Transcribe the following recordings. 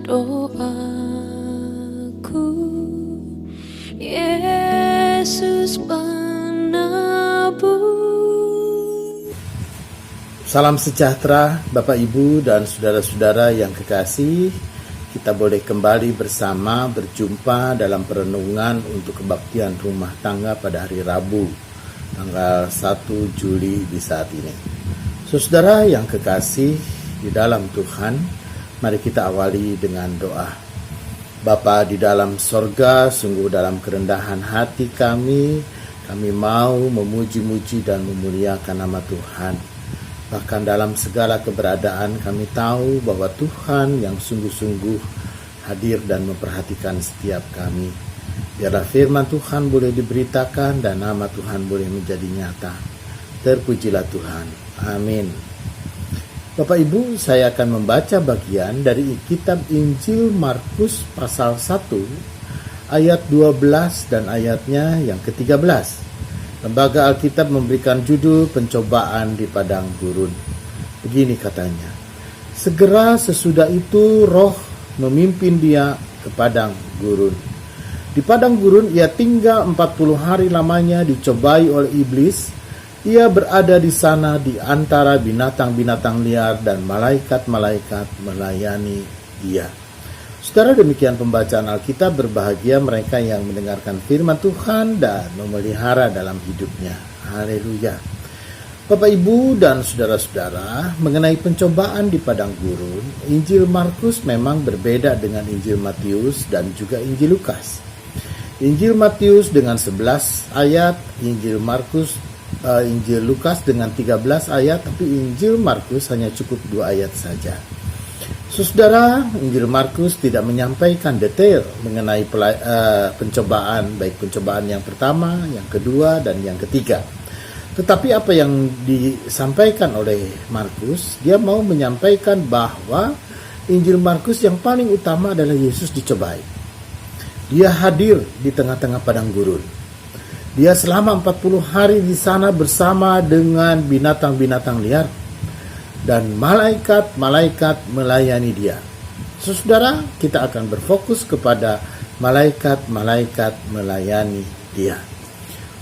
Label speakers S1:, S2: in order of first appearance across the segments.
S1: doaku, Yesus penebus.
S2: Salam sejahtera Bapak Ibu dan saudara-saudara yang kekasih. Kita boleh kembali bersama berjumpa dalam perenungan untuk kebaktian rumah tangga pada hari Rabu, tanggal 1 Juli di saat ini. Saudara yang kekasih di dalam Tuhan, mari kita awali dengan doa. Bapa di dalam sorga, sungguh dalam kerendahan hati kami mau memuji-muji dan memuliakan nama Tuhan. Bahkan dalam segala keberadaan kami tahu bahwa Tuhan yang sungguh-sungguh hadir dan memperhatikan setiap kami. Biarlah firman Tuhan boleh diberitakan dan nama Tuhan boleh menjadi nyata. Terpujilah Tuhan. Amin. Bapak Ibu, saya akan membaca bagian dari kitab Injil Markus pasal 1 ayat 12 dan ayatnya yang ke-13. Lembaga Alkitab memberikan judul pencobaan di padang gurun. Begini katanya, segera sesudah itu roh memimpin dia ke padang gurun. Di padang gurun ia tinggal 40 hari lamanya dicobai oleh iblis. Ia berada di sana di antara binatang-binatang liar dan malaikat-malaikat melayani dia. Saudara, demikian pembacaan Alkitab. Berbahagia mereka yang mendengarkan firman Tuhan dan memelihara dalam hidupnya. Haleluya. Bapak Ibu dan saudara-saudara, mengenai pencobaan di padang gurun, Injil Markus memang berbeda dengan Injil Matius dan juga Injil Lukas. Injil Matius dengan 11 ayat, Injil Lukas dengan 13 ayat, tapi Injil Markus hanya cukup 2 ayat saja. Saudara, Injil Markus tidak menyampaikan detail mengenai pencobaan, baik pencobaan yang pertama, yang kedua, dan yang ketiga. Tetapi apa yang disampaikan oleh Markus, dia mau menyampaikan bahwa Injil Markus yang paling utama adalah Yesus dicobai. Dia hadir di tengah-tengah padang gurun. Dia selama 40 hari di sana bersama dengan binatang-binatang liar. Dan malaikat-malaikat melayani dia. Saudara, kita akan berfokus kepada malaikat-malaikat melayani dia.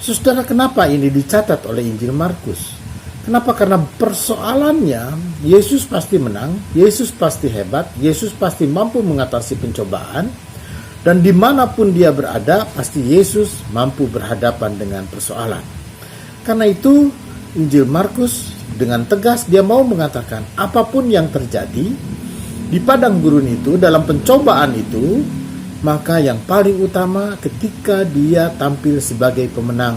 S2: Saudara, kenapa ini dicatat oleh Injil Markus? Kenapa? Karena persoalannya, Yesus pasti menang, Yesus pasti hebat, Yesus pasti mampu mengatasi pencobaan, dan dimanapun dia berada, pasti Yesus mampu berhadapan dengan persoalan. Karena itu, Injil Markus dengan tegas dia mau mengatakan apapun yang terjadi di padang gurun itu, dalam pencobaan itu, maka yang paling utama ketika dia tampil sebagai pemenang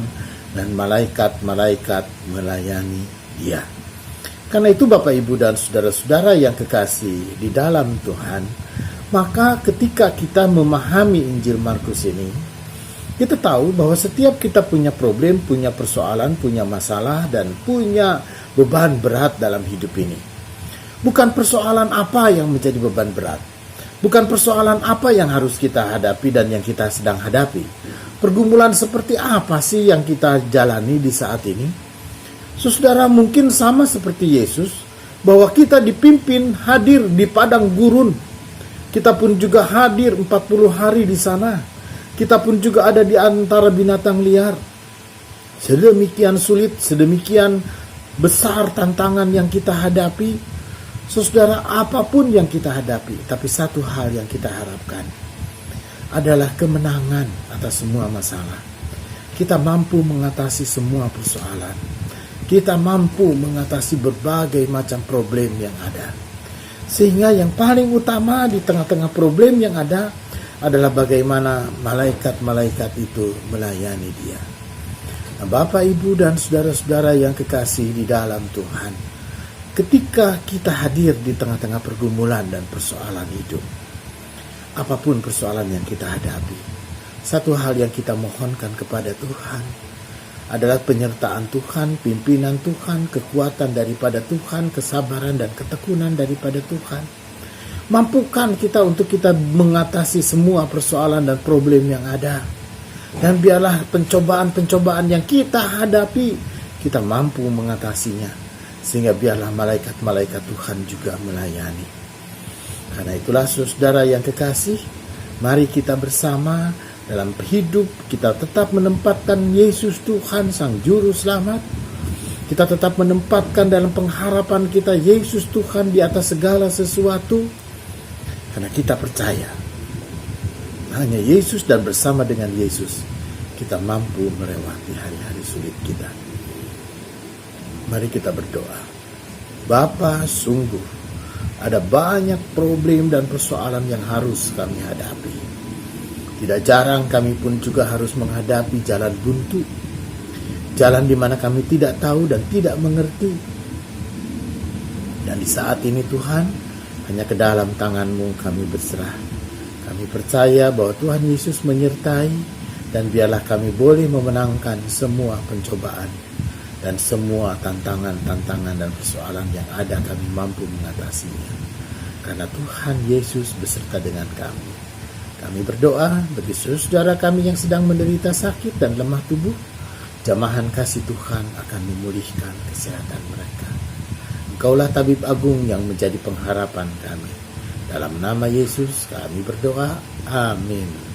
S2: dan malaikat-malaikat melayani dia. Karena itu Bapak Ibu dan saudara-saudara yang kekasih di dalam Tuhan, maka ketika kita memahami Injil Markus ini, kita tahu bahwa setiap kita punya problem, punya persoalan, punya masalah, dan punya beban berat dalam hidup ini. Bukan persoalan apa yang menjadi beban berat. Bukan persoalan apa yang harus kita hadapi dan yang kita sedang hadapi. Pergumulan seperti apa sih yang kita jalani di saat ini? Saudara, mungkin sama seperti Yesus, bahwa kita dipimpin hadir di padang gurun. Kita pun juga hadir 40 hari di sana. Kita pun juga ada di antara binatang liar. Sedemikian sulit, sedemikian besar tantangan yang kita hadapi. Saudara, apapun yang kita hadapi, tapi satu hal yang kita harapkan adalah kemenangan atas semua masalah. Kita mampu mengatasi semua persoalan. Kita mampu mengatasi berbagai macam problem yang ada. Sehingga yang paling utama di tengah-tengah problem yang ada adalah bagaimana malaikat-malaikat itu melayani dia. Nah, Bapak, Ibu, dan saudara-saudara yang kekasih di dalam Tuhan, ketika kita hadir di tengah-tengah pergumulan dan persoalan hidup, apapun persoalan yang kita hadapi, satu hal yang kita mohonkan kepada Tuhan adalah penyertaan Tuhan, pimpinan Tuhan, kekuatan daripada Tuhan, kesabaran dan ketekunan daripada Tuhan. Mampukan kita untuk kita mengatasi semua persoalan dan problem yang ada. Dan biarlah pencobaan-pencobaan yang kita hadapi, kita mampu mengatasinya. Sehingga biarlah malaikat-malaikat Tuhan juga melayani. Karena itulah saudara yang kekasih, mari kita bersama dalam hidup kita tetap menempatkan Yesus Tuhan Sang Juru Selamat. Kita tetap menempatkan dalam pengharapan kita Yesus Tuhan di atas segala sesuatu. Karena kita percaya hanya Yesus dan bersama dengan Yesus kita mampu melewati hari-hari sulit kita. Mari kita berdoa. Bapa, sungguh ada banyak problem dan persoalan yang harus kami hadapi. Tidak jarang kami pun juga harus menghadapi jalan buntu. Jalan di mana kami tidak tahu dan tidak mengerti. Dan di saat ini Tuhan, hanya ke dalam tangan-Mu kami berserah. Kami percaya bahwa Tuhan Yesus menyertai dan biarlah kami boleh memenangkan semua pencobaan dan semua tantangan-tantangan dan persoalan yang ada kami mampu mengatasinya. Karena Tuhan Yesus beserta dengan kami. Kami berdoa bagi saudara kami yang sedang menderita sakit dan lemah tubuh. Jamahan kasih Tuhan akan memulihkan kesehatan mereka. Engkaulah tabib agung yang menjadi pengharapan kami. Dalam nama Yesus kami berdoa. Amin.